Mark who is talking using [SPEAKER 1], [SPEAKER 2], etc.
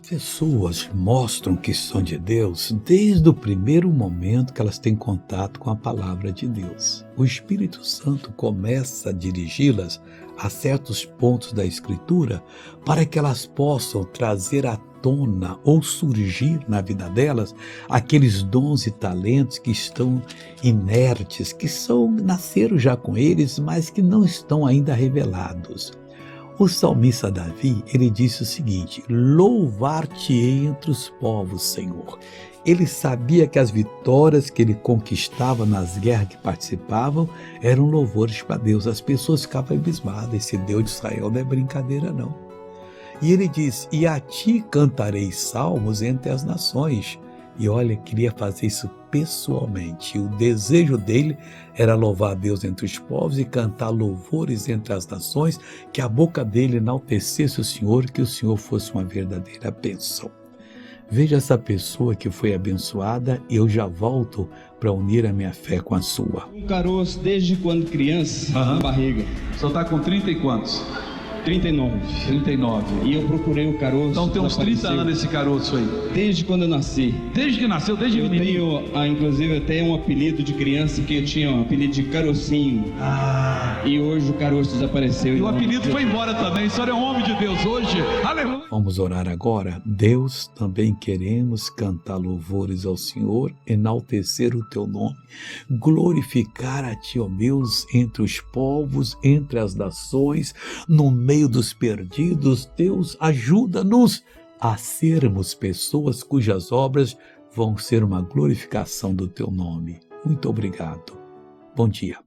[SPEAKER 1] Pessoas mostram que são de Deus desde o primeiro momento que elas têm contato com a palavra de Deus. O Espírito Santo começa a dirigi-las a certos pontos da Escritura para que elas possam trazer à tona ou surgir na vida delas aqueles dons e talentos que estão inertes, que nasceram já com eles, mas que não estão ainda revelados. O salmista Davi, ele disse o seguinte: louvar-te-ei entre os povos, Senhor. Ele sabia que as vitórias que ele conquistava nas guerras que participavam eram louvores para Deus. As pessoas ficavam abismadas: esse Deus de Israel não é brincadeira não. E ele diz: e a ti cantarei salmos entre as nações. E olha, queria fazer isso pessoalmente. O desejo dele era louvar a Deus entre os povos e cantar louvores entre as nações, que a boca dele enaltecesse o Senhor, que o Senhor fosse uma verdadeira bênção. Veja essa pessoa que foi abençoada e eu já volto para unir a minha fé com a sua.
[SPEAKER 2] Um caroço desde quando criança, na barriga.
[SPEAKER 3] O senhor está com 30 e quantos?
[SPEAKER 2] 39.
[SPEAKER 3] 39.
[SPEAKER 2] E eu procurei o caroço.
[SPEAKER 3] Então tem uns 30 anos esse caroço aí.
[SPEAKER 2] Desde quando eu nasci.
[SPEAKER 3] Desde que nasceu, desde
[SPEAKER 2] Eu
[SPEAKER 3] menino.
[SPEAKER 2] tenho, inclusive, até um apelido de criança que eu tinha um apelido de carocinho. E hoje o caroço desapareceu.
[SPEAKER 3] E o apelido foi embora também. O senhor é um homem de Deus hoje. Aleluia.
[SPEAKER 1] Vamos orar agora. Deus, também queremos cantar louvores ao Senhor, enaltecer o teu nome, glorificar a ti, ó Deus, entre os povos, entre as nações, no meio dos perdidos. Deus, ajuda-nos a sermos pessoas cujas obras vão ser uma glorificação do teu nome. Muito obrigado. Bom dia.